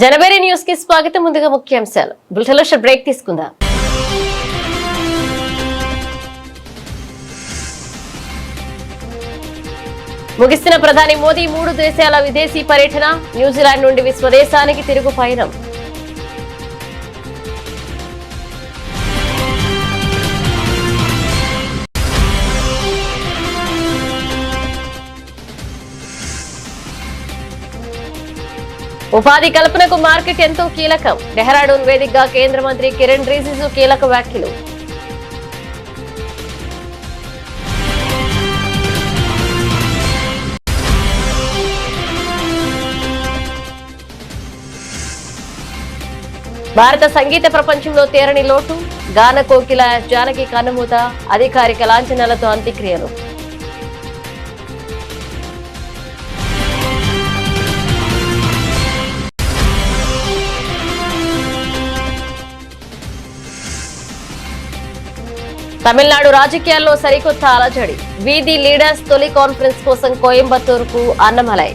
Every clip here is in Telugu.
జనవరి న్యూస్ కి స్వాగతం. ముందుగా ముఖ్యాంశాలు బులెటిన్ లో బ్రేక్ తీసుకుందాం. ముగిసిన ప్రధాని మోదీ 3 దేశాల విదేశీ పర్యటన. న్యూజిలాండ్ నుండి స్వదేశానికి తిరుగు పయనం. ఉపాధి కల్పనకు మార్కెట్ ఎంతో కీలకం. డెహ్రాడూన్ వేదికగా కేంద్ర మంత్రి కిరణ్ రిజిజు కీలక వ్యాఖ్యలు. భారత సంగీత ప్రపంచంలో తీరని లోటు. గాన కోకిల జానకి కన్నుమూత. అధికారిక లాంఛనాలతో అంత్యక్రియలు. తమిళనాడు రాజకీయాల్లో సరికొత్త అలజడి. వీధి లీడర్స్ తొలి కాన్ఫరెన్స్ కోసం కోయంబత్తూరుకు అన్నమలై.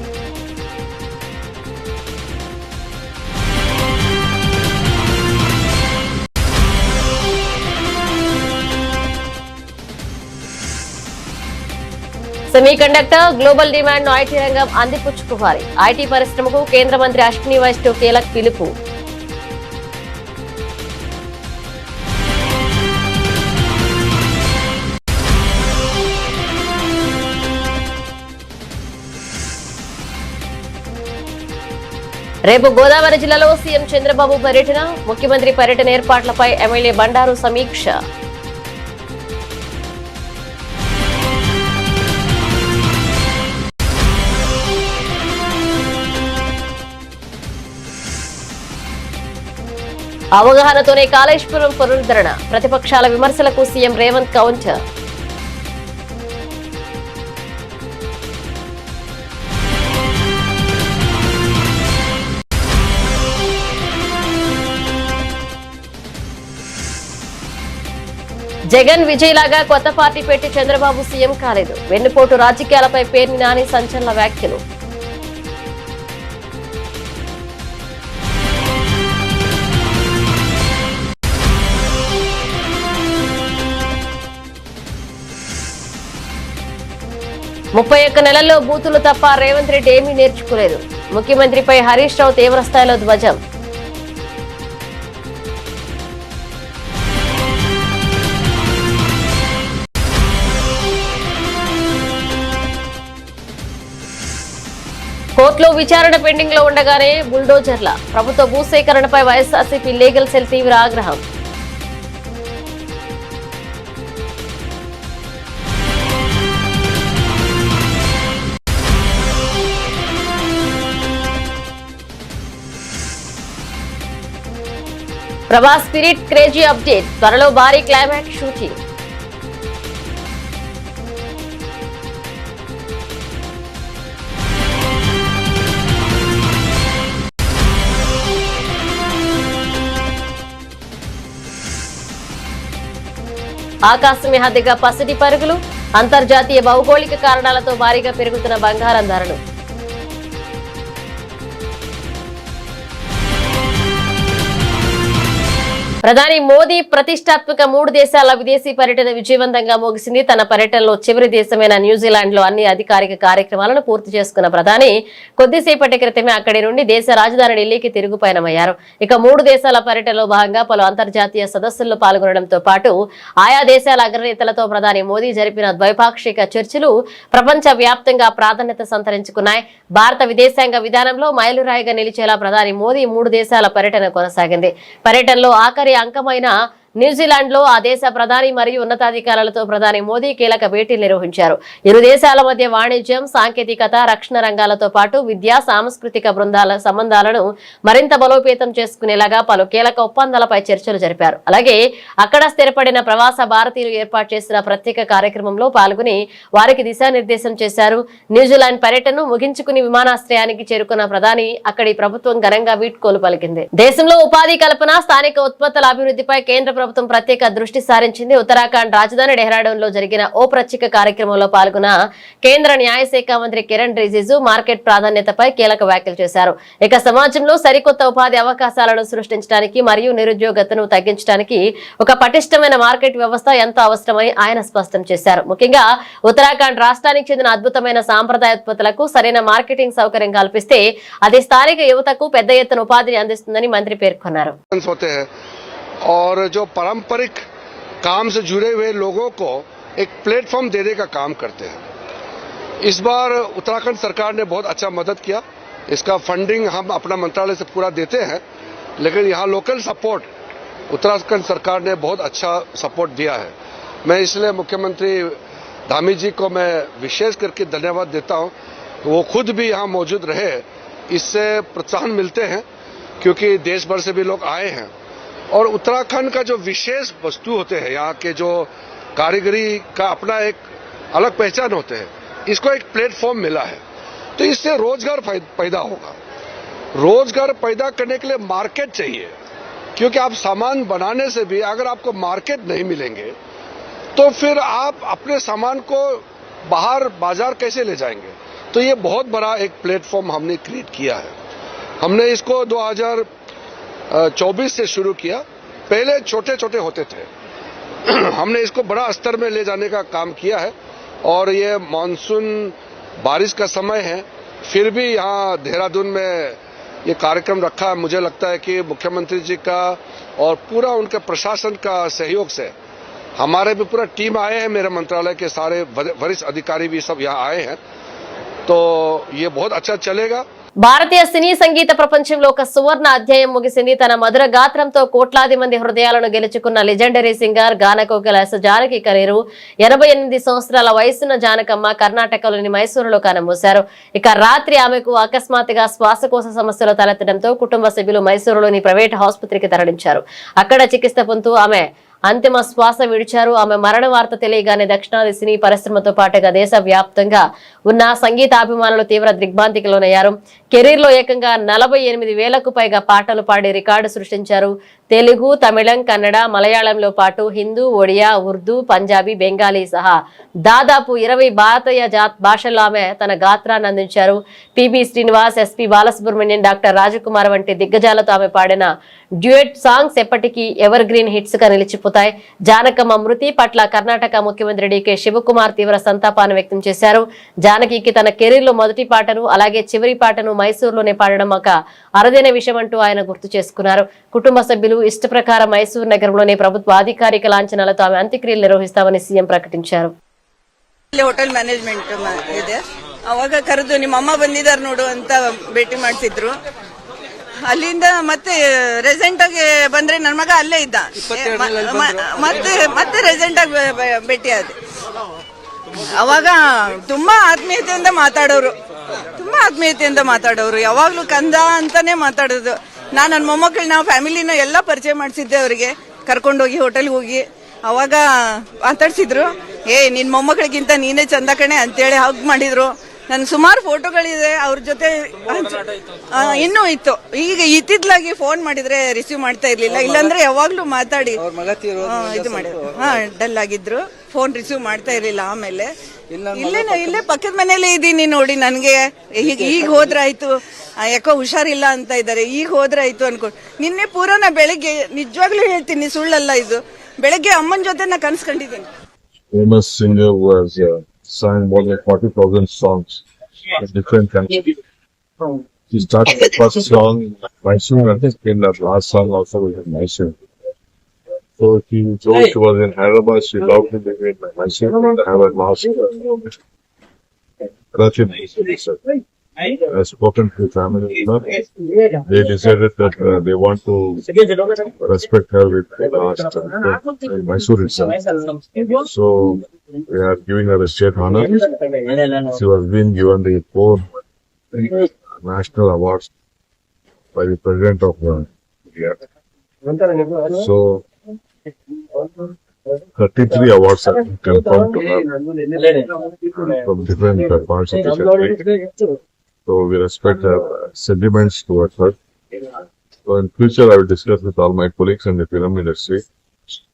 సెమీకండక్టర్ గ్లోబల్ డిమాండ్ ను ఐటీ రంగం అందిపుచ్చుకోవాలి. ఐటీ పరిశ్రమకు కేంద్ర మంత్రి అశ్విని వైష్ణవ్ కీలక పిలుపు. రేపు గోదావరి జిల్లాలో సీఎం చంద్రబాబు పర్యటన. ముఖ్యమంత్రి పర్యటన ఏర్పాట్లపై ఎమ్మెల్యే బండారు సమీక్ష. అవగాహనతోనే కాళేశ్వరం పునరుద్ధరణ. ప్రతిపక్షాల విమర్శలకు సీఎం రేవంత్ కౌంటర్. జగన్ విజయ్ లాగా కొత్త పార్టీ పెట్టి చంద్రబాబు సీఎం కాలేదు. వెన్నుపోటు రాజకీయాలపై పేర్ని నాని సంచలన వ్యాఖ్యలు. ముప్పై ఒక్క నెలల్లో బూతులు తప్ప రేవంత్ రెడ్డి ఏమీ నేర్చుకోలేదు. ముఖ్యమంత్రిపై హరీష్ రావు తీవ్రస్థాయిలో ధ్వజం. కోర్టులో విచారణ పెండింగ్ లో ఉండగానే బుల్డోజర్ల. ప్రభుత్వ భూసేకరణపై వైఎస్ఆర్సీపీ లీగల్ సెల్ తీవ్ర ఆగ్రహం. Prabhas spirit crazy update. త్వరలో భారీ క్లైమాక్స్ షూటింగ్. ఆకాశమే హద్దుగా పసిడి పరుగులు. అంతర్జాతీయ భౌగోళిక కారణాలతో భారీగా పెరుగుతున్న బంగారం ధరలు. ప్రధాని మోదీ ప్రతిష్టాత్మక 3 దేశాల విదేశీ పర్యటన విజయవంతంగా ముగిసింది. తన పర్యటనలో చివరి దేశమైన న్యూజిలాండ్ లో అన్ని అధికారిక కార్యక్రమాలను పూర్తి చేసుకున్న ప్రధాని కొద్దిసేపటి క్రితమే అక్కడి నుండి దేశ రాజధాని ఢిల్లీకి తిరుగు పయనమయ్యారు. ఇక 3 దేశాల పర్యటనలో భాగంగా పలు అంతర్జాతీయ సదస్సుల్లో పాల్గొనడంతో పాటు ఆయా దేశాల అగ్రనేతలతో ప్రధాని మోదీ జరిపిన ద్వైపాక్షిక చర్చలు ప్రపంచ వ్యాప్తంగా ప్రాధాన్యత సంతరించుకున్నాయి. భారత విదేశాంగ విధానంలో మైలురాయిగా నిలిచేలా ప్రధాని మోదీ 3 దేశాల పర్యటన కొనసాగింది. పర్యటనలో ఆఖరి అంకమైన న్యూజిలాండ్ లో ఆ దేశ ప్రధాని మరియు ఉన్నతాధికారులతో ప్రధాని మోదీ కీలక భేటీలు నిర్వహించారు. ఇరు దేశాల మధ్య వాణిజ్యం, సాంకేతికత, రక్షణ రంగాలతో పాటు విద్యా, సాంస్కృతిక బృందాల సంబంధాలను మరింత బలోపేతం చేసుకునేలాగా పలు కీలక ఒప్పందాలపై చర్చలు జరిపారు. అలాగే అక్కడ స్థిరపడిన ప్రవాస భారతీయులు ఏర్పాటు చేసిన ప్రత్యేక కార్యక్రమంలో పాల్గొని వారికి దిశానిర్దేశం చేశారు. న్యూజిలాండ్ పర్యటనను ముగించుకుని విమానాశ్రయానికి చేరుకున్న ప్రధాని అక్కడి ప్రభుత్వం ఘనంగా వీడ్కోలు పలికింది. దేశంలో ఉపాధి కల్పన, స్థానిక ఉత్పత్తుల అభివృద్ధిపై కేంద్ర ప్రభుత్వం ప్రత్యేక దృష్టి సారించింది. ఉత్తరాఖండ్ రాజధాని డెహ్రాడూన్ లో జరిగిన ఓ ప్రత్యేక కార్యక్రమంలో పాల్గొన్న కేంద్ర న్యాయశాఖ మంత్రి కిరణ్ రిజిజు మార్కెట్ ప్రాధాన్యతపై కీలక వ్యాఖ్యలు చేశారు. ఇక సమాజంలో సరికొత్త ఉపాధి అవకాశాలను సృష్టించడానికి మరియు నిరుద్యోగతను తగ్గించడానికి ఒక పటిష్టమైన మార్కెట్ వ్యవస్థ ఎంతో అవసరమని ఆయన స్పష్టం చేశారు. ముఖ్యంగా ఉత్తరాఖండ్ రాష్ట్రానికి చెందిన అద్భుతమైన సాంప్రదాయ ఉత్పత్తులకు సరైన మార్కెటింగ్ సౌకర్యం కల్పిస్తే అది స్థానిక యువతకు పెద్ద ఎత్తున ఉపాధిని అందిస్తుందని మంత్రి పేర్కొన్నారు. और जो पारंपरिक काम से जुड़े हुए लोगों को एक प्लेटफॉर्म देने का काम करते हैं. इस बार उत्तराखंड सरकार ने बहुत अच्छा मदद किया. इसका फंडिंग हम अपना मंत्रालय से पूरा देते हैं, लेकिन यहाँ लोकल सपोर्ट उत्तराखंड सरकार ने बहुत अच्छा सपोर्ट दिया है. मैं इसलिए मुख्यमंत्री धामी जी को मैं विशेष करके धन्यवाद देता हूँ. वो खुद भी यहाँ मौजूद रहे, इससे प्रोत्साहन मिलते हैं क्योंकि देश भर से भी लोग आए हैं. और उत्तराखंड का जो विशेष वस्तु होते हैं, यहाँ के जो कारीगरी का अपना एक अलग पहचान होते हैं, इसको एक प्लेटफॉर्म मिला है. तो इससे रोजगार पैदा होगा. रोजगार पैदा करने के लिए मार्केट चाहिए, क्योंकि आप सामान बनाने से भी अगर आपको मार्केट नहीं मिलेंगे तो फिर आप अपने सामान को बाहर बाजार कैसे ले जाएंगे. तो ये बहुत बड़ा एक प्लेटफॉर्म हमने क्रिएट किया है. हमने इसको 2024 से शुरू किया. पहले छोटे छोटे होते थे. हमने इसको बड़ा स्तर में ले जाने का काम किया है. और ये मानसून बारिश का समय है, फिर भी यहाँ देहरादून में ये कार्यक्रम रखा है. मुझे लगता है कि मुख्यमंत्री जी का और पूरा उनके प्रशासन का सहयोग से हमारे भी पूरा टीम आए हैं. मेरे मंत्रालय के सारे वरिष्ठ अधिकारी भी सब यहाँ आए हैं. तो ये बहुत अच्छा चलेगा. భారతీయ సినీ సంగీత ప్రపంచంలో ఒక సువర్ణ అధ్యాయం ముగిసింది. తన మధుర గాత్రంతో కోట్లాది మంది హృదయాలను గెలుచుకున్న లెజెండరీ సింగర్ గానకోకిల ఎస్ జానకి కెరీర్ 88 సంవత్సరాల వయసున్న జానకమ్మ కర్ణాటకలోని మైసూరులో కన్నుమూశారు. ఇక రాత్రి ఆమెకు అకస్మాత్తుగా శ్వాసకోశ సమస్యలు తలెత్తడంతో కుటుంబ సభ్యులు మైసూరులోని ప్రైవేట్ ఆసుపత్రికి తరలించారు. అక్కడ చికిత్స పొందుతూ ఆమె అంతిమ శ్వాస విడిచారు. ఆమె మరణ వార్త తెలియగానే దక్షిణాది సినీ పరిశ్రమతో పాటుగా దేశ వ్యాప్తంగా ఉన్న సంగీతాభిమానులు తీవ్ర దిగ్భ్రాంతికి లోనయ్యారు. కెరీర్ లో ఏకంగా 48,000కు పైగా పాటలు పాడి రికార్డు సృష్టించారు. తెలుగు, తమిళం, కన్నడ, మలయాళంలో పాటు హిందూ, ఒడియా, ఉర్దూ, పంజాబీ, బెంగాలీ సహా దాదాపు 20 భారతీయ భాషల్లో ఆమె తన గాత్రాన్ని అందించారు. P B Srinivas, S P Balasubrahmanyam, doctor Rajkumar వంటి దిగ్గజాలతో ఆమె పాడిన డ్యూయట్ సాంగ్స్ ఎప్పటికీ ఎవర్ గ్రీన్ హిట్స్ గా నిలిచిపోతాయి. జానకమ్మ మృతి పట్ల కర్ణాటక ముఖ్యమంత్రి డికే శివకుమార్ తీవ్ర సంతాపాన్ని వ్యక్తం చేశారు. జానకికి తన కెరీర్ లో మొదటి పాటను అలాగే చివరి పాటను మైసూరులోనే పాడడం ఒక అరుదైన విషయం అంటూ ఆయన గుర్తు చేసుకున్నారు. కుటుంబ సభ్యులు ఇష్ట ప్రకారం మైసూరు నగరంలోని ప్రభుత్వ అధికారిక లాంఛనాలతో ఆమె అంత్యక్రియలు నిర్వహిస్తామని సీఎం ప్రకటించారు. ಹೋಟೆಲ್ ಮ್ಯಾನೇಜ್ಮೆಂಟ್ ಇದೆ, ಅವಾಗ ಕರೆದು ನಿಮ್ಮ ಅಮ್ಮ ಬಂದಿದ್ದಾರೆ ನೋಡು ಅಂತ ಭೇಟಿ ಮಾಡ್ತಿದ್ರು. ಅಲ್ಲಿಂದ ಮತ್ತೆ ರೆಸೆಂಟ್ ಆಗಿ ಬಂದ್ರೆ ನನ್ನ ಮಗ ಅಲ್ಲೇ ಇದ್ದ, ಮತ್ತೆ ರೆಸೆಂಟ್ ಆಗಿ ಭೇಟಿ ಆದ. ಅವಾಗ ತುಂಬಾ ಆತ್ಮೀಯತೆಯಿಂದ ಮಾತಾಡೋರು, ಯಾವಾಗ್ಲೂ ಕಂದ ಅಂತಾನೆ ಮಾತಾಡೋದು. ನಾನು ನನ್ನ ಮೊಮ್ಮಕ್ಕಳು ನಾವು ಫ್ಯಾಮಿಲಿನ ಎಲ್ಲ ಪರಿಚಯ ಮಾಡಿಸಿದ್ದೆ. ಅವರಿಗೆ ಕರ್ಕೊಂಡೋಗಿ ಹೋಟೆಲ್ಗೆ ಹೋಗಿ ಅವಾಗ ಮಾತಾಡ್ಸಿದ್ರು. ನಿನ್ ಮೊಮ್ಮಕ್ಕಳಿಗಿಂತ ನೀನೇ ಚಂದ ಕಣೆ ಅಂತೇಳಿ ಹಗ್ ಮಾಡಿದ್ರು. ನನ್ ಸುಮಾರು ಫೋಟೋಗಳಿದೆ ಅವ್ರ ಜೊತೆ, ಇನ್ನೂ ಇತ್ತು. ಈಗ ಇತ್ತಿದ್ಲಾಗಿ ಫೋನ್ ಮಾಡಿದ್ರೆ ರಿಸೀವ್ ಮಾಡ್ತಾ ಇರ್ಲಿಲ್ಲ, ಇಲ್ಲಾಂದ್ರೆ ಯಾವಾಗ್ಲೂ ಮಾತಾಡಿ ಇದು ಮಾಡಿದ್ರು. ಡಲ್ ಆಗಿದ್ರು, ಫೋನ್ ರಿಸೀವ್ ಮಾಡ್ತಾ ಇರ್ಲಿಲ್ಲ. ಆಮೇಲೆ ಇಲ್ಲೇ ಪಕ್ಕದ ಮನೇಲೆ ಇದ್ದೀನಿ ನೋಡಿ. ನನ್ಗೆ ಈಗ ಹೋದ್ರಾಯ್ತು, ಯಾಕೋ ಹುಷಾರಿಲ್ಲ ಅಂತ ಇದ್ದಾರೆ, ಈಗ ಹೋದ್ರಾಯ್ತು ಅನ್ಕೊಂಡು. ನಿನ್ನೆ ಪೂರ ಬೆಳಿಗ್ಗೆ ನಿಜವಾಗ್ಲೂ ಹೇಳ್ತೀನಿ, ಸುಳ್ಳಲ್ಲ ಇದು, ಬೆಳಗ್ಗೆ ಅಮ್ಮನ ಜೊತೆ ನಾ ಕನ್ಸ್ಕೊಂಡಿದ್ದೀನಿ. Famous singer was sang more than 40,000 songs in different countries. She started the first song in Mysore and then the last song also was in Mysore. So she told she was in Hyderabad, she loved to live in Mysore and have a last I spoken to family member. They decided that they want to respect her with the last in Mysore itself. So we are giving her a state honor. She was being given the 4 national awards by the President of India. So 33 awards have been confirmed to her from different parts of the country. So we respect her sentiments towards her. So in future I will discuss with all my colleagues in the film industry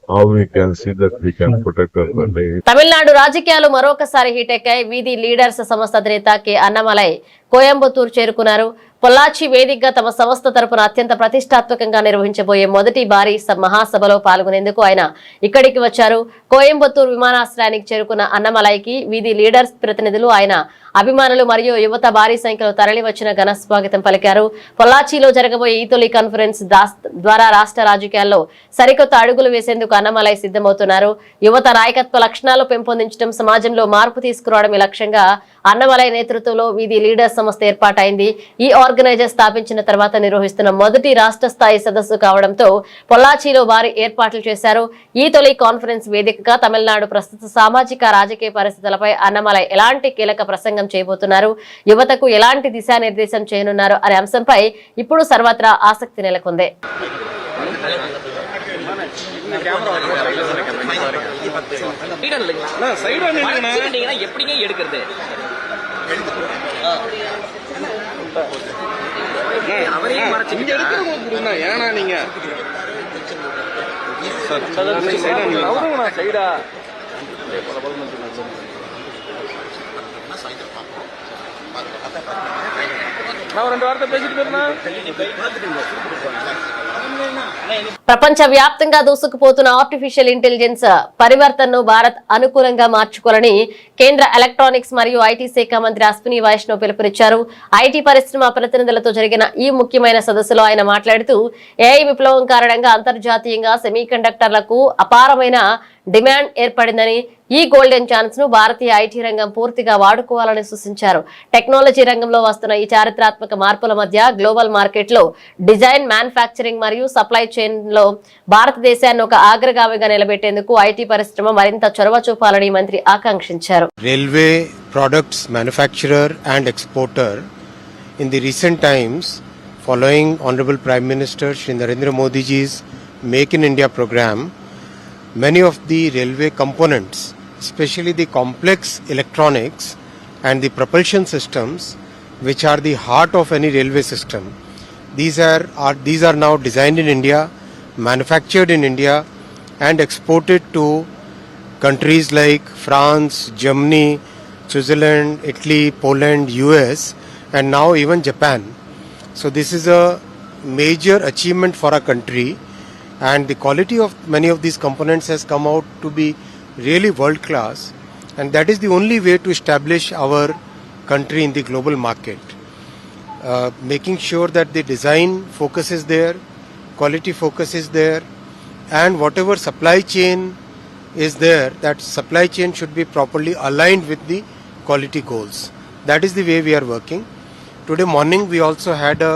how we can see that we can protect our country. Tamil Nadu రాజకీయాలు మరొకసారి హీటెక్కాయి. వీధి లీడర్స్ సంస్థ అధినేత కె అన్నమలై కోయంబత్తూరు చేరుకున్నారు. పొల్లాచి వేదికగా తమ సంస్థ తరపున అత్యంత ప్రతిష్టాత్మకంగా నిర్వహించబోయే మొదటి భారీ మహాసభలో పాల్గొనేందుకు ఆయన ఇక్కడికి వచ్చారు. కోయంబత్తూరు విమానాశ్రయానికి చేరుకున్న అన్నమలైకి వీధి లీడర్స్ ప్రతినిధులు, ఆయన అభిమానులు మరియు యువత భారీ సంఖ్యలో తరలి వచ్చిన ఘన స్వాగతం పలికారు. పొల్లాచిలో జరగబోయే ఈ తొలి కాన్ఫరెన్స్ ద్వారా రాష్ట్ర రాజకీయాల్లో సరికొత్త అడుగులు వేసేందుకు అన్నమలై సిద్ధమవుతున్నారు. యువత నాయకత్వ లక్షణాలు పెంపొందించడం, సమాజంలో మార్పు తీసుకురావడం ఈ లక్ష్యంగా అన్నమలై నేతృత్వంలో వీధి లీడర్స్ సంస్థ ఏర్పాటైంది. ఈ ఆర్గనైజర్ స్థాపించిన తర్వాత నిర్వహిస్తున్న మొదటి రాష్ట్ర స్థాయి సదస్సు కావడంతో పొల్లాచిలో భారీ ఏర్పాట్లు చేశారు. ఈ తొలి కాన్ఫరెన్స్ వేదికగా తమిళనాడు ప్రస్తుత సామాజిక రాజకీయ పరిస్థితులపై అన్నమలై ఎలాంటి కీలక ప్రసంగం చేయబోతున్నారు, యువతకు ఎలాంటి దిశానిర్దేశం చేయనున్నారు అనే అంశంపై ఇప్పుడు సర్వత్రా ఆసక్తి నెలకొంది. ప్రపంచ వ్యాప్తంగా దూసుకుపోతున్న ఆర్టిఫిషియల్ ఇంటెలిజెన్స్ పరివర్తనను భారత్ అనుకూలంగా మార్చుకోవాలని కేంద్ర ఎలక్ట్రానిక్స్ మరియు ఐటీ శాఖ మంత్రి అశ్విని వైష్ణవ్ పిలుపునిచ్చారు. ఐటీ పరిశ్రమ ప్రతినిధులతో జరిగిన ఈ ముఖ్యమైన సదస్సులో ఆయన మాట్లాడుతూ ఏఐ విప్లవం కారణంగా అంతర్జాతీయంగా సెమీకండక్టర్లకు అపారమైన డిమాండ్ ఏర్పడిందని, ఈ గోల్డెన్ ఛాన్స్ ను భారతీయ ఐటీ రంగం పూర్తిగా వాడుకోవాలని సూచించారు. టెక్నాలజీ రంగంలో వస్తున్న ఈ చారిత్రాత్మక మార్పుల మధ్య గ్లోబల్ మార్కెట్ లో డిజైన్, మ్యానుఫ్యాక్చరింగ్ మరియు సప్లై చైన్ లో భారతదేశాన్ని ఒక అగ్రగామిగా నిలబెట్టేందుకు ఐటీ పరిశ్రమ మరింత చొరవ చూపాలని మంత్రి ఆకాంక్షించారు. Railway products manufacturer and exporter in the recent times, following Honorable Prime Minister Shri Narendra Modi ji's Make in India program, many of the railway components, especially the complex electronics and the propulsion systems, which are the heart of any railway system, these are now designed in India, manufactured in India, and exported to countries like France, Germany, Switzerland, Italy, Poland, US, and now even Japan. So this is a major achievement for our country, and the quality of many of these components has come out to be really world class, and that is the only way to establish our country in the global market. Making sure that the design focus is there, quality focus is there, and whatever supply chain is there, that supply chain should be properly aligned with the quality goals. That is the way we are working. Today morning we also had a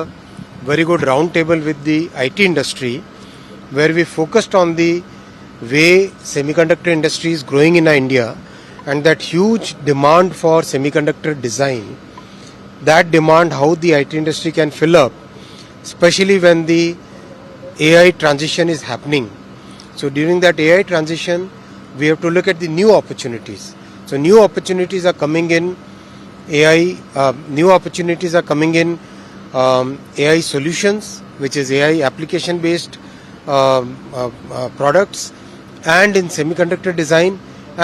very good round table with the IT industry, where we focused on the way semiconductor industry is growing in India and that huge demand for semiconductor design. That demand, how the IT industry can fill up, especially when the AI transition is happening. So during that AI transition, we have to look at the new opportunities. So new opportunities are coming in AI, new opportunities are coming in AI solutions, which is AI application based products, and in semiconductor design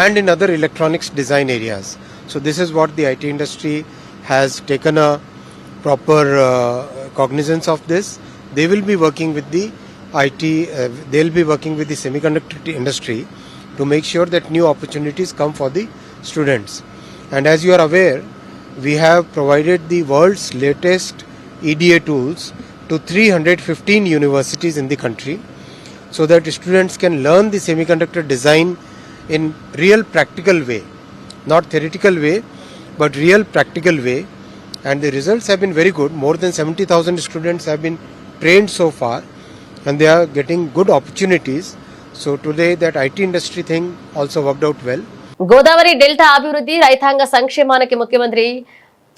and in other electronics design areas. So this is what the IT industry has taken a proper cognizance of this. They will be working with the IT, they will be working with the semiconductor industry to make sure that new opportunities come for the students. And as you are aware, we have provided the world's latest EDA tools to 315 universities in the country, so that students can learn the semiconductor design in real practical way, not theoretical way, but real practical way. And the results have been very good. More than 70,000 students have been trained so far, and they are getting good opportunities. So today that IT industry thing also worked out well. Godavari delta అభివృద్ధి, రైతాంగ సంక్షేమానికి ముఖ్యమంత్రి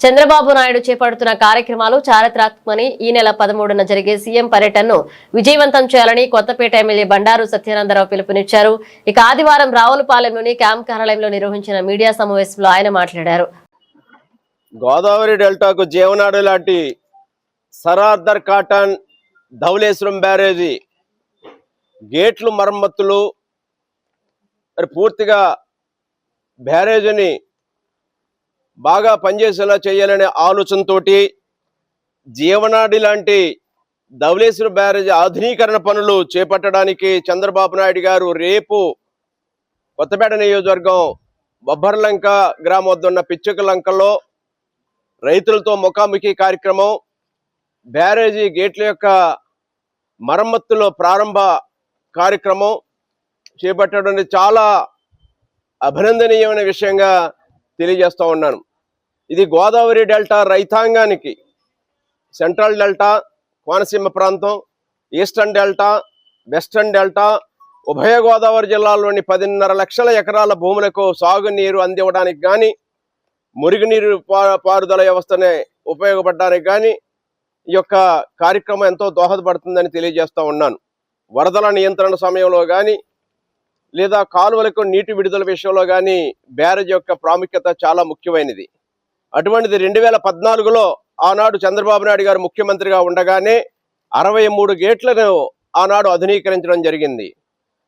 చంద్రబాబు నాయుడు చేపడుతున్న కార్యక్రమాలు చారిత్రాత్మకమని, ఈ నెల 13న జరిగే సీఎం పర్యటనను విజయవంతం చేయాలని కొత్తపేట ఎమ్మెల్యే బండారు సత్యానందరావు పిలుపునిచ్చారు. ఇక ఆదివారం రావులపాలెంలోని క్యాంప్ కార్యాలయంలో నిర్వహించిన మీడియా సమావేశంలో ఆయన మాట్లాడారు. గోదావరి డెల్టాకు జీవనాడి లాంటి సరార్దర్ కాటన్, ధవళేశ్వరం బ్యారేజీ గేట్లు మరమ్మతులు మరి పూర్తిగా బ్యారేజీని బాగా పనిచేసేలా చేయాలనే ఆలోచనతోటి జీవనాడి లాంటి ధవళేశ్వరం బ్యారేజీ ఆధునీకరణ పనులు చేపట్టడానికి చంద్రబాబు నాయుడు గారు రేపు కొత్తపేట నియోజకవర్గం బొబ్బర్లంక గ్రామం వద్ద ఉన్న పిచ్చుకలంకలో రైతులతో ముఖాముఖి కార్యక్రమం, బ్యారేజీ గేట్ల యొక్క మరమ్మతులో ప్రారంభ కార్యక్రమం చేపట్టడం చాలా అభినందనీయమైన విషయంగా తెలియజేస్తూ ఉన్నాను. ఇది గోదావరి డెల్టా రైతాంగానికి, సెంట్రల్ డెల్టా, కోనసీమ ప్రాంతం, ఈస్టర్న్ డెల్టా, వెస్టర్న్ డెల్టా, ఉభయ గోదావరి జిల్లాల్లోని 10.5 లక్షల ఎకరాల భూములకు సాగునీరు అందివ్వడానికి కానీ, మురుగునీరు పారుదల వ్యవస్థనే ఉపయోగపడడానికి కానీ ఈ యొక్క కార్యక్రమం ఎంతో దోహదపడుతుందని తెలియజేస్తూ ఉన్నాను. వరదల నియంత్రణ సమయంలో కానీ లేదా కాలువలకు నీటి విడుదల విషయంలో కానీ బ్యారేజ్ యొక్క ప్రాముఖ్యత చాలా ముఖ్యమైనది. అటువంటిది 2014లో ఆనాడు చంద్రబాబు నాయుడు గారు ముఖ్యమంత్రిగా ఉండగానే 63 గేట్లను ఆనాడు ఆధునీకరించడం జరిగింది.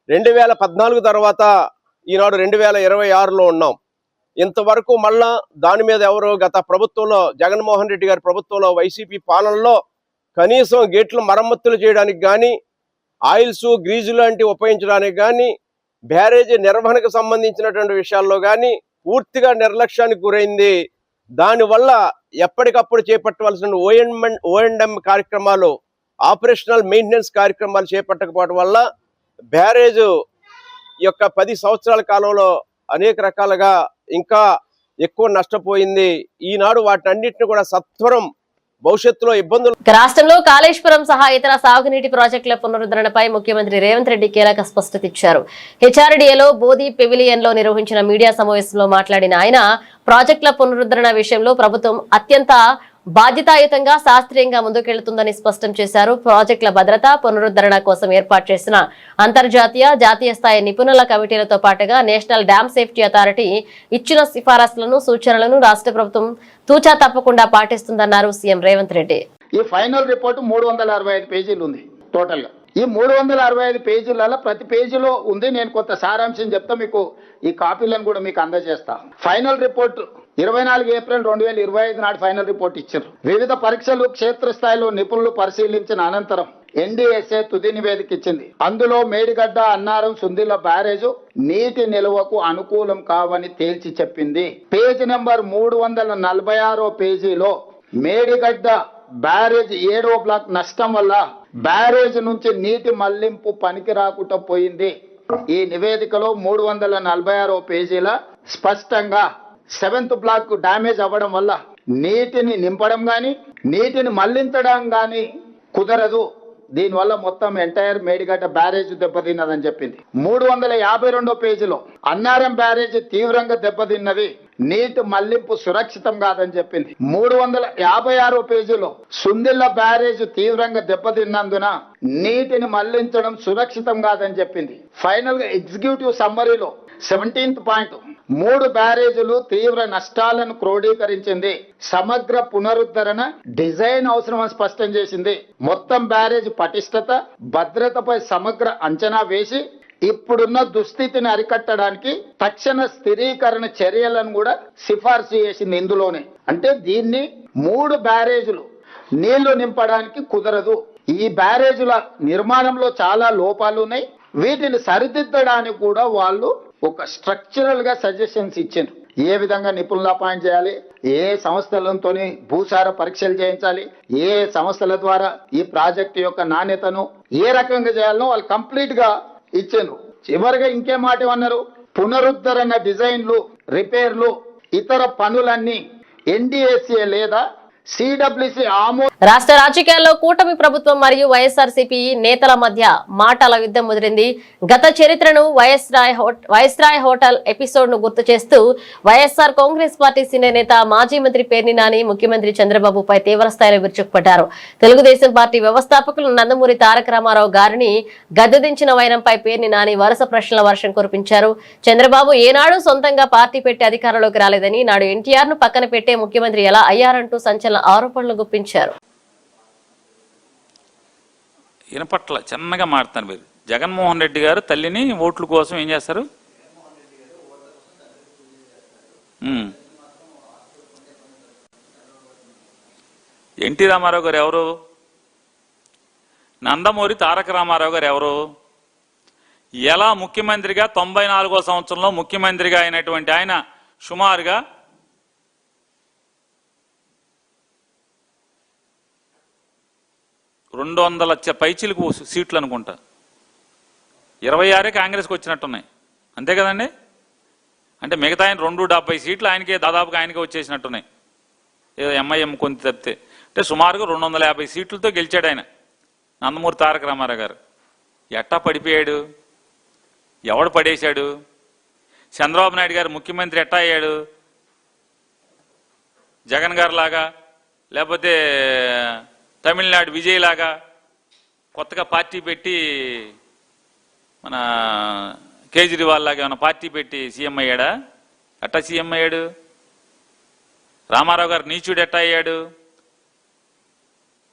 2014 తర్వాత ఈనాడు 2026లో ఉన్నాం. ఇంతవరకు మళ్ళా దాని మీద ఎవరు గత ప్రభుత్వంలో జగన్మోహన్ రెడ్డి గారి ప్రభుత్వంలో వైసీపీ పాలనలో కనీసం గేట్లు మరమ్మతులు చేయడానికి కానీ, ఆయిల్స్ గ్రీజు లాంటివి ఉపయోగించడానికి కానీ, బ్యారేజీ నిర్వహణకు సంబంధించినటువంటి విషయాల్లో కానీ పూర్తిగా నిర్లక్ష్యానికి గురైంది. దానివల్ల ఎప్పటికప్పుడు చేపట్టవలసిన ఓఎండ్ఎం కార్యక్రమాలు, ఆపరేషనల్ మెయింటెనెన్స్ కార్యక్రమాలు చేపట్టకపోవడం వల్ల బ్యారేజ్ యొక్క 10 సంవత్సరాల కాలంలో అనేక రకాలుగా ఇంకా ఎక్కువ నష్టపోయింది. ఈనాడు వాటన్నిటిని కూడా సత్వరం భవిష్యత్తులో ఇబ్బందులు. రాష్ట్రంలో కాళేశ్వరం సహా ఇతర సాగునీటి ప్రాజెక్టుల పునరుద్ధరణపై ముఖ్యమంత్రి రేవంత్ రెడ్డి కీలక స్పష్టత ఇచ్చారు. హెచ్ఆర్డీఏలో బోధి పెవిలియన్ లో నిర్వహించిన మీడియా సమావేశంలో మాట్లాడిన ఆయన ప్రాజెక్టుల పునరుద్ధరణ విషయంలో ప్రభుత్వం అత్యంత బాధ్యతాయుతంగా శాస్త్రీయంగా ముందుకెళ్తుందని స్పష్టం చేశారు. ప్రాజెక్టుల భద్రత పునరుద్ధరణ కోసం ఏర్పాటు చేసిన అంతర్జాతీయ, జాతీయ స్థాయి నిపుణుల కమిటీలతో పాటుగా నేషనల్ డ్యామ్ సేఫ్టీ అథారిటీ ఇచ్చిన సిఫారసులను, సూచనలను రాష్ట్ర ప్రభుత్వం తూచా తప్పకుండా పాటిస్తుందన్నారు సీఎం రేవంత్ రెడ్డి. ఈ ఫైనల్ రిపోర్టు 365 పేజీలు ఉంది టోటల్ గా. ఈ 365 పేజీలలో ప్రతి పేజీలో ఉంది. నేను కొంత సారాంశం చెప్తా, మీకు ఈ కాపీలను కూడా మీకు అందజేస్తా. ఫైనల్ రిపోర్ట్ 24 ఏప్రిల్ 2025 నాడు ఫైనల్ రిపోర్ట్ ఇచ్చారు. వివిధ పరీక్షలు క్షేత్రస్థాయిలో నిపుణులు పరిశీలించిన అనంతరం ఎన్డీఎస్ఏ తుది నివేదిక ఇచ్చింది. అందులో మేడిగడ్డ, అన్నారం, సుందిల్ల బ్యారేజు నీటి నిల్వకు అనుకూలం కావని తేల్చి చెప్పింది. పేజీ నెంబర్ 346 పేజీలో మేడిగడ్డ బ్యారేజ్ 7వ బ్లాక్ నష్టం వల్ల బ్యారేజ్ నుంచి నీటి మళ్లింపు పనికి రాకుండా పోయింది. ఈ నివేదికలో 346 పేజీల స్పష్టంగా 7th బ్లాక్ డ్యామేజ్ అవ్వడం వల్ల నీటిని నింపడం గాని, నీటిని మళ్లించడం గాని కుదరదు. దీనివల్ల మొత్తం ఎంటైర్ మేడిగడ్డ బ్యారేజ్ దెబ్బతిన్నదని చెప్పింది. 352 పేజీలో అన్నారం బ్యారేజ్ తీవ్రంగా దెబ్బతిన్నది, నీటి మళ్లింపు సురక్షితం కాదని చెప్పింది. 356 పేజీలో సుందిల్ల బ్యారేజ్ తీవ్రంగా దెబ్బతిన్నందున నీటిని మళ్లించడం సురక్షితం కాదని చెప్పింది. ఫైనల్ గా ఎగ్జిక్యూటివ్ సమ్మరీలో 17th పాయింట్ 3 బ్యారేజీలు తీవ్ర నష్టాలను క్రోడీకరించింది. సమగ్ర పునరుద్ధరణ డిజైన్ అవసరమని స్పష్టం చేసింది. మొత్తం బ్యారేజ్ పటిష్టత, భద్రతపై సమగ్ర అంచనా వేసి ఇప్పుడున్న దుస్థితిని అరికట్టడానికి తక్షణ స్థిరీకరణ చర్యలను కూడా సిఫార్సు చేసింది ఇందులోనే. అంటే దీన్ని 3 బ్యారేజీలు నీళ్లు నింపడానికి కుదరదు. ఈ బ్యారేజీల నిర్మాణంలో చాలా లోపాలు ఉన్నాయి. వీటిని సరిదిద్దడానికి కూడా వాళ్ళు ఒక స్ట్రక్చరల్ గా సజెషన్స్ ఇచ్చారు. ఏ విధంగా నిపుణులు అపాయింట్ చేయాలి, ఏ సంస్థలతో భూసార పరీక్షలు చేయించాలి, ఏ సంస్థల ద్వారా ఈ ప్రాజెక్టు యొక్క నాణ్యతను ఏ రకంగా చేయాలనో వాళ్ళు కంప్లీట్ గా ఇచ్చారు. చివరిగా ఇంకే మాట అన్నారు, పునరుద్ధరణ డిజైన్లు, రిపేర్లు, ఇతర పనులన్నీ ఎన్డీఎస్ఏ లేదా సిడబ్ల్యూసి రాష్ట్ర రాజకీయాల్లో కూటమి ప్రభుత్వం మరియు వైఎస్ఆర్సీపీ నేతల మధ్య మాటల యుద్ధం ముదిరింది. గత చరిత్రను వైస్రాయ్ హోటల్ ఎపిసోడ్ ను గుర్తు చేస్తూ వైఎస్ఆర్ కాంగ్రెస్ పార్టీ సీనియర్ నేత మాజీ మంత్రి పేర్ని నాని ముఖ్యమంత్రి చంద్రబాబుపై తీవ్రస్థాయిలో విరుచుకుపడ్డారు. తెలుగుదేశం పార్టీ వ్యవస్థాపకులు నందమూరి తారక రామారావు గారిని గద్దెదించిన వైనంపై పేర్ని నాని వరుస ప్రశ్నల వర్షం కురిపించారు. చంద్రబాబు ఏనాడు సొంతంగా పార్టీ పెట్టి అధికారంలోకి రాలేదని, నాడు ఎన్టీఆర్ ను పక్కన పెట్టే ముఖ్యమంత్రి ఎలా అయ్యారంటూ సంచలన ఆరోపణలు గుప్పించారు. ఈయన పట్ల చిన్నగా మాట్లాడతాను. మీరు జగన్మోహన్ రెడ్డి గారు తల్లిని ఓట్ల కోసం ఏం చేస్తారు, ఎన్టీ రామారావు గారు ఎవరు? నందమూరి తారక రామారావు గారు ఎవరు? ఎలా ముఖ్యమంత్రిగా 94వ సంవత్సరంలో ముఖ్యమంత్రిగా అయినటువంటి ఆయన సుమారుగా 200 పైచిలకు సీట్లు అనుకుంటా, 26 కాంగ్రెస్కి వచ్చినట్టున్నాయి, అంతే కదండి? అంటే మిగతా ఆయన 270 సీట్లు ఆయనకే దాదాపుగా ఆయనకే వచ్చేసినట్టున్నాయి, ఏదో ఎంఐఎం కొంత తప్పితే. అంటే సుమారుగా 250 సీట్లతో గెలిచాడు ఆయన నందమూరి తారక రామారావు గారు. ఎట్టా పడిపోయాడు? ఎవడు పడేశాడు? చంద్రబాబు నాయుడు గారు ముఖ్యమంత్రి ఎట్టా అయ్యాడు? జగన్ గారు లాగా, లేకపోతే తమిళనాడు విజయ్ లాగా కొత్తగా పార్టీ పెట్టి, మన కేజ్రీవాల్ లాగా ఏమైనా పార్టీ పెట్టి సీఎం అయ్యాడా? ఎట్టా సీఎం అయ్యాడు? రామారావు గారు నీచుడు ఎట్టా అయ్యాడు?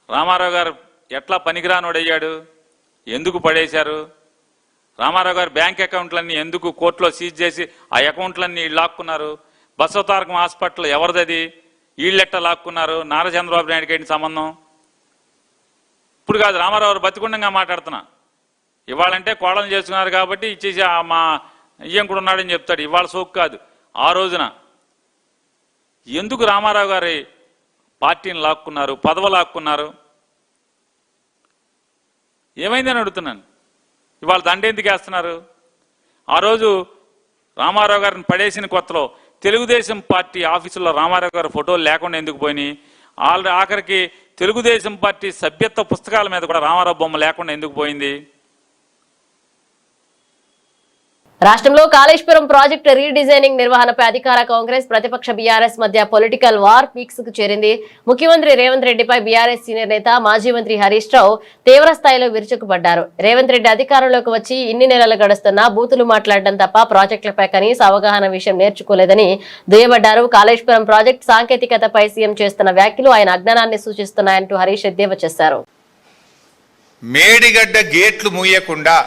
రామారావు గారు ఎట్లా పనికిరానోడు అయ్యాడు? ఎందుకు పడేశారు? రామారావు గారు బ్యాంక్ అకౌంట్లన్నీ ఎందుకు కోర్టులో సీజ్ చేసి ఆ అకౌంట్లన్నీ లాక్కున్నారు? బసవతారకం హాస్పిటల్ ఎవరిదది? వీళ్ళెట్ట లాక్కున్నారు? నారా చంద్రబాబు నాయుడుకి ఏంటి సంబంధం? ఇప్పుడు కాదు, రామారావు గారు బతికుండంగా మాట్లాడుతున్నా. ఇవాళంటే కోడలు చేసుకున్నారు కాబట్టి ఇచ్చేసి మా ఇయ్యం కూడా ఉన్నాడని చెప్తాడు. ఇవాళ సోకు కాదు, ఆ రోజున ఎందుకు రామారావు గారి పార్టీని లాక్కున్నారు, పదవి లాక్కున్నారు? ఏమైందని అడుగుతున్నాను. ఇవాళ దండెందుకు వేస్తున్నారు? ఆ రోజు రామారావు గారిని పడేసిన కొత్తలో తెలుగుదేశం పార్టీ ఆఫీసులో రామారావు గారి ఫోటోలు లేకుండా ఎందుకు పోయినాయి? ఆఖరికి తెలుగుదేశం పార్టీ సభ్యత్వ పుస్తకాల మీద కూడా రామారావు బొమ్మ లేకుండా ఎందుకు పోయింది? రాష్ట్రంలో కాళేశ్వరం ప్రాజెక్టు రీడిజైనింగ్ నిర్వహణపై అధికార కాంగ్రెస్ ప్రతిపక్ష బీఆర్ఎస్ మధ్య పొలిటికల్ వార్ పీక్స్ కు చేరింది. ముఖ్యమంత్రి రేవంత్ రెడ్డిపై బీఆర్ఎస్ సీనియర్ నేత మాజీ మంత్రి హరీష్ రావు తీవ్ర స్థాయిలో విరుచుకుపడ్డారు. రేవంత్ రెడ్డి అధికారంలోకి వచ్చి ఇన్ని నెలలు గడుస్తున్నా బూతులు మాట్లాడడం తప్ప ప్రాజెక్టులపై కనీస అవగాహన విషయం నేర్చుకోలేదని దుయ్యబడ్డారు. కాళేశ్వరం ప్రాజెక్టు సాంకేతికతపై సీఎం చేస్తున్న వ్యాఖ్యలు ఆయన అజ్ఞానాన్ని సూచిస్తున్నాయంటూ హరీష్ ఎద్దేవా చేశారు. మేడిగడ్డ గేట్లు మూయకుండా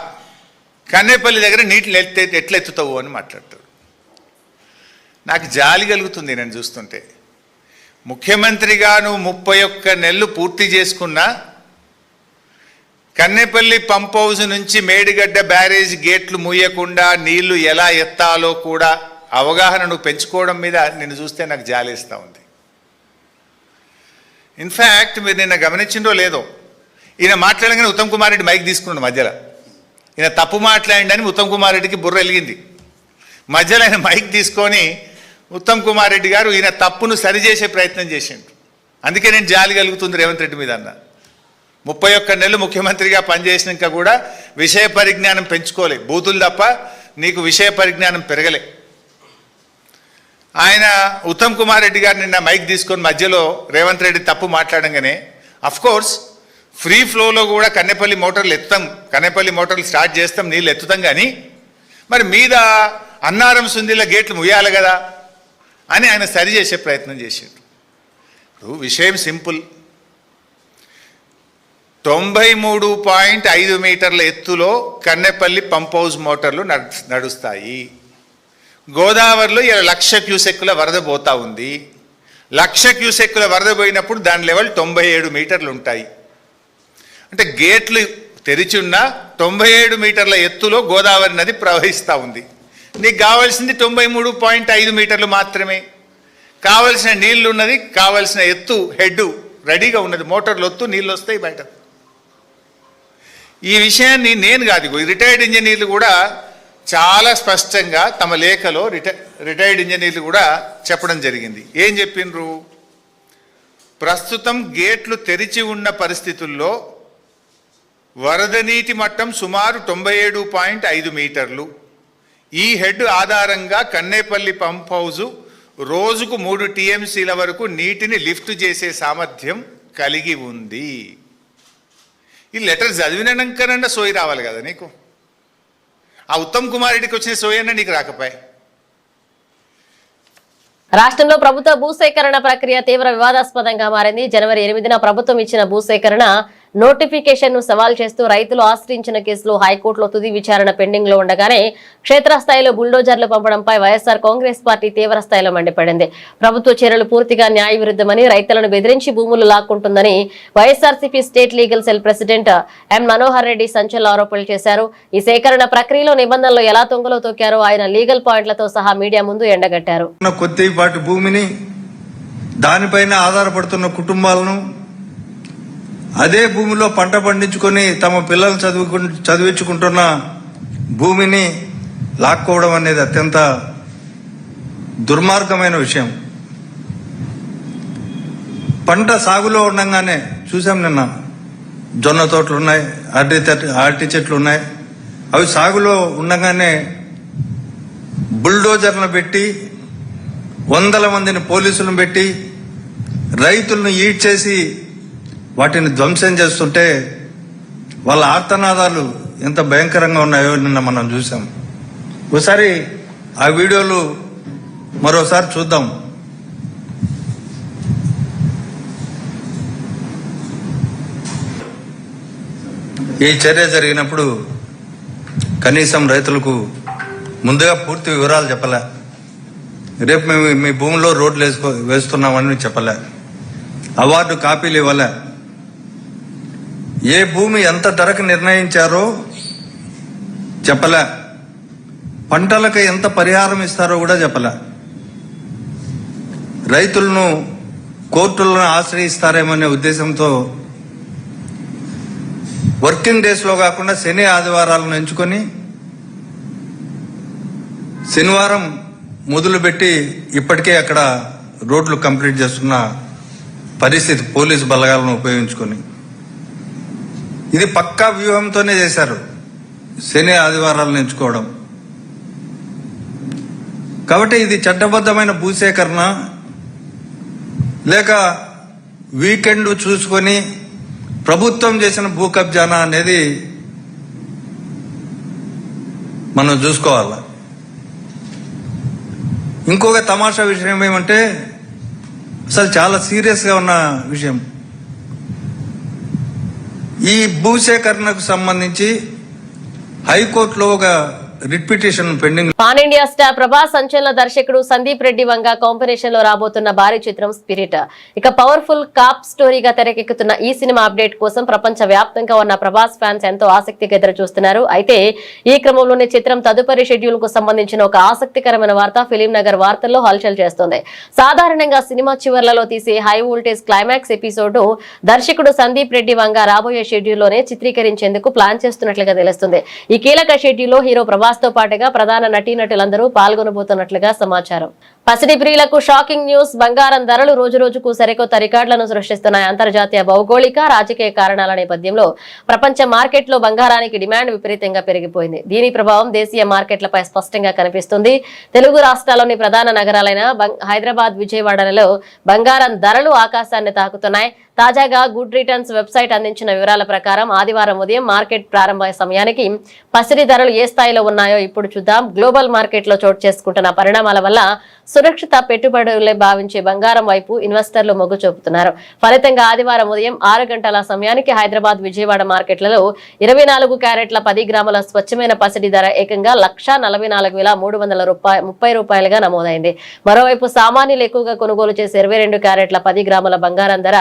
కన్నేపల్లి దగ్గర నీటిని ఎట్లా ఎత్తుతావు అని మాట్లాడతాడు. నాకు జాలి కలుగుతుంది నేను చూస్తుంటే. ముఖ్యమంత్రిగా నువ్వు 31 నెలలు పూర్తి చేసుకున్నా కన్నేపల్లి పంప్ హౌస్ నుంచి మేడిగడ్డ బ్యారేజ్ గేట్లు మూయకుండా నీళ్లు ఎలా ఎత్తాలో కూడా అవగాహన నువ్వు పెంచుకోవడం మీద నేను చూస్తే నాకు జాలేస్తూ ఉంది. ఇన్ఫ్యాక్ట్ మీరు నిన్న గమనించిందో లేదో, ఈయన మాట్లాడగానే ఉత్తమ్ కుమార్ రెడ్డి మైక్ తీసుకున్నాడు మధ్యలో. ఈయన తప్పు మాట్లాడిండని ఉత్తమ్ కుమార్ రెడ్డికి బుర్ర వెలిగింది. మధ్యలో ఆయన మైక్ తీసుకొని ఉత్తమ్ కుమార్ రెడ్డి గారు ఈయన తప్పును సరిచేసే ప్రయత్నం చేసిండు. అందుకే నేను జాలి కలుగుతుంది రేవంత్ రెడ్డి మీద అన్న. 31 నెలలు ముఖ్యమంత్రిగా పనిచేసినాక కూడా విషయ పరిజ్ఞానం పెంచుకోలే, బూతులు తప్ప నీకు విషయ పరిజ్ఞానం పెరగలే. ఆయన ఉత్తమ్ కుమార్ రెడ్డి గారు నిన్న మైక్ తీసుకొని మధ్యలో రేవంత్ రెడ్డి తప్పు మాట్లాడంగానే అఫ్కోర్స్ ఫ్రీ ఫ్లోలో కూడా కన్నెపల్లి మోటార్లు ఎత్తుతాం, కన్నెపల్లి మోటార్లు స్టార్ట్ చేస్తాం, నీళ్ళు ఎత్తుతాం, కానీ మరి మీద అన్నారం సుందిల గేట్లు ముయ్యాలి కదా అని ఆయన సరి చేసే ప్రయత్నం చేసిండు. ఇప్పుడు విషయం సింపుల్. 93.5 మీటర్ల ఎత్తులో కన్నెపల్లి పంప్ హౌస్ మోటార్లు నడుస్తాయి. గోదావరిలో 1,00,000 క్యూసెక్కుల వరద పోతా ఉంది. 1,00,000 క్యూసెక్కుల వరద పోయినప్పుడు దాని లెవెల్ 97 మీటర్లు ఉంటాయి. అంటే గేట్లు తెరిచి ఉన్న 97 మీటర్ల ఎత్తులో గోదావరి నది ప్రవహిస్తూ ఉంది. నీకు కావాల్సింది 93.5 మీటర్లు మాత్రమే. కావలసిన నీళ్లు ఉన్నది, కావలసిన ఎత్తు హెడ్ రెడీగా ఉన్నది, మోటార్లు ఒత్తు నీళ్ళు వస్తాయి బయట. ఈ విషయాన్ని నేను కాదు, రిటైర్డ్ ఇంజనీర్లు కూడా చాలా స్పష్టంగా తమ లేఖలో రిటైర్డ్ ఇంజనీర్లు కూడా చెప్పడం జరిగింది. ఏం చెప్పిండ్రు? ప్రస్తుతం గేట్లు తెరిచి ఉన్న పరిస్థితుల్లో వరద నీటి మట్టం సుమారు 97.5 మీటర్లు. ఈ హెడ్ ఆధారంగా కన్నేపల్లి పంప్ హౌజు రోజుకు 3 టీఎంసీల వరకు నీటిని లిఫ్ట్ చేసే సామర్థ్యం కలిగి ఉంది. ఈ లెటర్ చదివినాకనన్నా సోయి రావాలి కదా నీకు. ఆ ఉత్తమ్ కుమార్ రెడ్డికి వచ్చిన సోయి అన్నా నీకు రాకపోయా. రాష్ట్రంలో ప్రభుత్వ భూసేకరణ ప్రక్రియ తీవ్ర వివాదాస్పదంగా మారింది. జనవరి 8న ప్రభుత్వం ఇచ్చిన భూసేకరణ నోటిఫికేషన్ ను సవాల్ చేస్తూ రైతులు ఆశ్రయించిన కేసులో హైకోర్టులో తుది విచారణ పెండింగ్ లో ఉండగానే క్షేత్రస్థాయిలో బుల్డోజర్లు పంపడంపై వైఎస్ఆర్ కాంగ్రెస్ పార్టీ తీవ్ర స్థాయిలో మండిపడింది. ప్రభుత్వ చర్యలు పూర్తిగా న్యాయ విరుద్ధమని, రైతులను బెదిరించి భూములు లాక్కుంటుందని YSRCP state legal cell president N Manohar Reddy సంచలన ఆరోపణలు చేశారు. ఈ సేకరణ ప్రక్రియలో నిబంధనలు ఎలా తొంగలో తొక్కారో ఆయన లీగల్ పాయింట్లతో సహా మీడియా ముందు ఎండగట్టారు. కొద్దిపాటి భూమిని, దానిపైన ఆధారపడుతున్న కుటుంబాలను, అదే భూమిలో పంట పండించుకొని తమ పిల్లలు చదివించుకుంటున్న భూమిని లాక్కోవడం అనేది అత్యంత దుర్మార్గమైన విషయం. పంట సాగులో ఉండగానే చూసాం, నిన్న జొన్న తోటలు ఉన్నాయి, అరటి చెట్లు ఉన్నాయి. అవి సాగులో ఉండగానే బుల్డోజర్లను పెట్టి, వందల మందిని పోలీసులను పెట్టి రైతులను ఈడ్ చేసి వాటిని ధ్వంసం చేస్తుంటే వాళ్ళ ఆర్తనాదాలు ఎంత భయంకరంగా ఉన్నాయో నిన్న మనం చూసాం. ఒకసారి ఆ వీడియోలు మరోసారి చూద్దాం. ఈ చర్య జరిగినప్పుడు కనీసం రైతులకు ముందుగా పూర్తి వివరాలు చెప్పలే. రేపు మేము మీ భూమిలో రోడ్లు వేస్తున్నామని చెప్పలే. అవార్డు కాపీలు ఇవ్వలే. ఏ భూమి ఎంత ధరకు నిర్ణయించారో చెప్పలే. పంటలకు ఎంత పరిహారం ఇస్తారో కూడా చెప్పలే. రైతులను కోర్టులను ఆశ్రయిస్తారేమనే ఉద్దేశంతో వర్కింగ్ డేస్ లో కాకుండా శని ఆదివారాలను ఎంచుకొని శనివారం మొదలుపెట్టి ఇప్పటికే అక్కడ రోడ్లు కంప్లీట్ చేస్తున్న పరిస్థితి, పోలీసు బలగాలను ఉపయోగించుకొని. ఇది పక్కా వ్యూహంతోనే చేశారు, శని ఆదివారాలను ఎంచుకోవడం. కాబట్టి ఇది చట్టబద్ధమైన భూసేకరణ లేక వీకెండ్ చూసుకొని ప్రభుత్వం చేసిన భూ కబ్జానా అనేది మనం చూసుకోవాలి. ఇంకొక తమాషా విషయం ఏమంటే, అసలు చాలా సీరియస్ గా ఉన్న విషయం, ఈ భూసేకరణకు సంబంధించి హైకోర్టులో ఒక writ petition pending. Pan India star Prabhas సంచలన దర్శకుడు సందీప్ రెడ్డి వంగ కాంబినేషన్ లో రాబోతున్న భారీ చిత్రం స్పిరిట్ ఇక పవర్ఫుల్ కాప్ స్టోరీగా తెరకెక్కుతున్న ఈ సినిమా అప్డేట్ కోసం ప్రపంచ వ్యాప్తంగా ఉన్న ప్రభాస్ ఫ్యాన్స్ ఎంతో ఆసక్తిగా ఎదురు చూస్తున్నారు. అయితే ఈ క్రమంలోనే చిత్రం తదుపరి షెడ్యూల్ కు సంబంధించిన ఒక ఆసక్తికరమైన వార్త ఫిలిం నగర్ వార్తల్లో హల్చల్ చేస్తోంది. సాధారణంగా సినిమా చివర్లలో తీసే హై వోల్టేజ్ క్లైమాక్స్ ఎపిసోడ్ ను దర్శకుడు సందీప్ రెడ్డి వంగ రాబోయే షెడ్యూల్లోనే చిత్రీకరించేందుకు ప్లాన్ చేస్తున్నట్లుగా తెలుస్తుంది. ఈ కీలక షెడ్యూల్లో హీరో ప్రభాస్ తో పాటుగా ప్రధాన నటీనటులందరూ పాల్గొనబోతున్నట్లుగా సమాచారం. పసిడి ప్రియులకు షాకింగ్ న్యూస్. బంగారం ధరలు రోజు రోజుకు సరికొత్త రికార్డులను సృష్టిస్తున్నాయి. అంతర్జాతీయ భౌగోళిక రాజకీయ కారణాల నేపథ్యంలో ప్రపంచ మార్కెట్లో బంగారానికి డిమాండ్ విపరీతంగా పెరిగిపోయింది. దీని ప్రభావం దేశీయ మార్కెట్లపై స్పష్టంగా కనిపిస్తుంది. తెలుగు రాష్ట్రాల్లోని ప్రధాన నగరాలైన హైదరాబాద్, విజయవాడలలో బంగారం ధరలు ఆకాశాన్ని తాకుతున్నాయి. తాజాగా గుడ్ రిటర్న్స్ వెబ్సైట్ అందించిన వివరాల ప్రకారం ఆదివారం ఉదయం మార్కెట్ ప్రారంభ సమయానికి పసిడి ధరలు ఏ స్థాయిలో ఉన్నాయో ఇప్పుడు చూద్దాం. గ్లోబల్ మార్కెట్ లో చోటు చేసుకుంటున్న పరిణామాల వల్ల సురక్షిత పెట్టుబడులే భావించే బంగారం వైపు ఇన్వెస్టర్లు మొగ్గు చూపుతున్నారు. ఫలితంగా ఆదివారం ఉదయం 6 గంటల సమయానికి హైదరాబాద్, విజయవాడ మార్కెట్లలో 24 క్యారెట్ల 10 గ్రాముల స్వచ్ఛమైన పసిడి ధర ఏకంగా 1,44,330 రూపాయలుగా నమోదైంది. మరోవైపు సామాన్యులు ఎక్కువగా కొనుగోలు చేసే 22 క్యారెట్ల 10 గ్రాముల బంగారం ధర,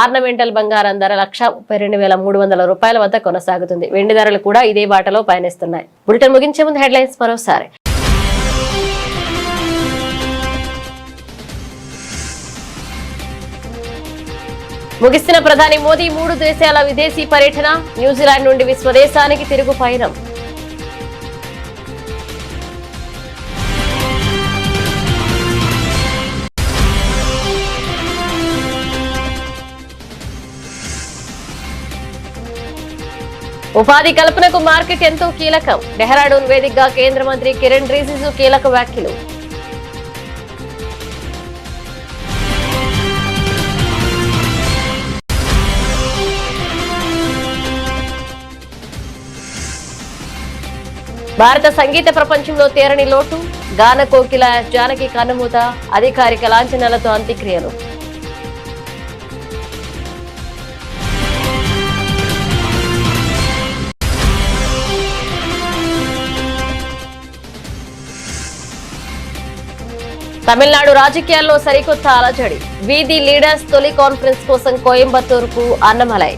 ఆర్నమెంటల్ బంగారం ధర 1,32,300 రూపాయల వద్ద కొనసాగుతుంది. వెండి ధరలు కూడా ఇదే బాటలో పయనిస్తున్నాయి. బులెటిన్ ముగించే ముందు హెడ్లైన్స్ మరోసారి. ముగిస్తున్న ప్రధాని మోదీ 3 దేశాల విదేశీ పర్యటన. న్యూజిలాండ్ నుండి విశ్వదేశానికి తిరుగు పయనం. ఉపాధి కల్పనకు మార్కెట్ ఎంతో కీలకం. డెహ్రాడూన్ వేదికగా కేంద్ర మంత్రి కిరణ్ రిజిజు కీలక వ్యాఖ్యలు. భారత సంగీత ప్రపంచంలో తీరని లోటు. గాన కోకిల జానకి కన్నుమూత. అధికారిక లాంఛనాలతో అంత్యక్రియలు. తమిళనాడు రాజకీయాల్లో సరికొత్త అలజడి. వీధి లీడర్స్ తొలి కాన్ఫరెన్స్ కోసం కోయంబత్తూరుకు అన్నమలై.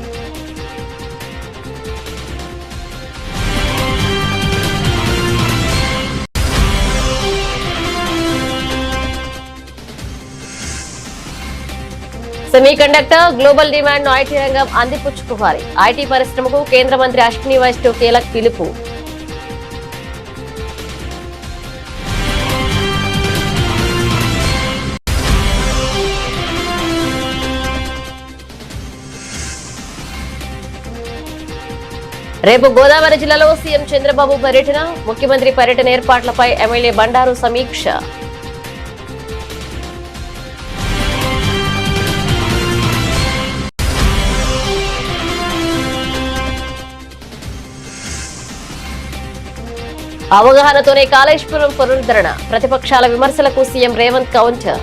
సెమీకండక్టర్ గ్లోబల్ డిమాండ్ ను ఐటీ రంగం అందిపుచ్చుకోవాలి. ఐటీ పరిశ్రమకు కేంద్ర మంత్రి అశ్విని వైష్ణవ్ కీలక పిలుపు. రేపు గోదావరి జిల్లాలో సీఎం చంద్రబాబు పర్యటన. ముఖ్యమంత్రి పర్యటన ఏర్పాట్లపై ఎమ్మెల్యే బండారు సమీక్ష. అవగాహనతోనే కాళేశ్వరం పునరుద్ధరణ. ప్రతిపక్షాల విమర్శలకు సీఎం రేవంత్ కౌంటర్.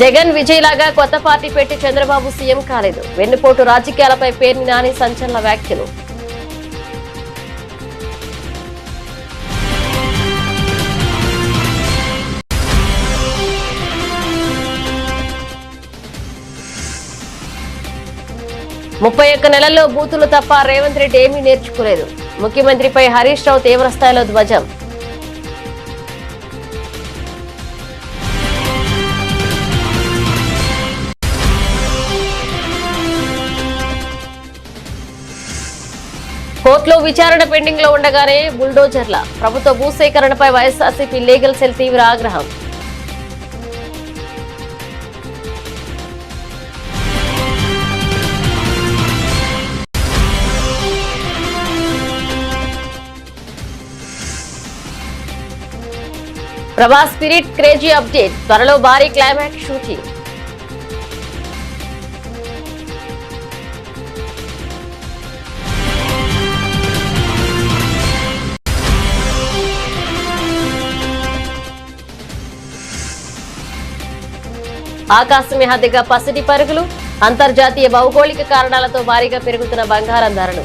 జగన్ విజయ్ లాగా కొత్త పార్టీ పెట్టి చంద్రబాబు సీఎం కాలేదు. వెన్నుపోటు రాజకీయాలపై పేర్ని నాని సంచలన వ్యాఖ్యలు. ముప్పై ఒక్క నెలల్లో బూతులు తప్ప రేవంత్ రెడ్డి ఏమీ నేర్చుకోలేదు. ముఖ్యమంత్రిపై హరీష్ రావు తీవ్రస్థాయిలో ధ్వజం. కోర్టులో విచారణ పెండింగ్ లో ఉండగానే బుల్డోజర్ల. ప్రభుత్వ భూసేకరణపై వైఎస్ఆర్సీపీ లీగల్ సెల్ తీవ్ర ఆగ్రహం. Prabhas spirit crazy update. త్వరలో భారీ క్లైమాక్స్ షూటింగ్. ఆకాశమే హద్దుగా పసిడి పరుగులు. అంతర్జాతీయ భౌగోళిక కారణాలతో భారీగా పెరుగుతున్న బంగారం ధరలు.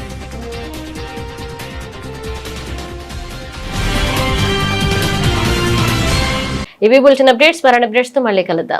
ఇవి బులెటిన్ అప్డేట్స్. మరిన్ని అప్డేట్స్ తో మళ్ళీ కలుద్దాం.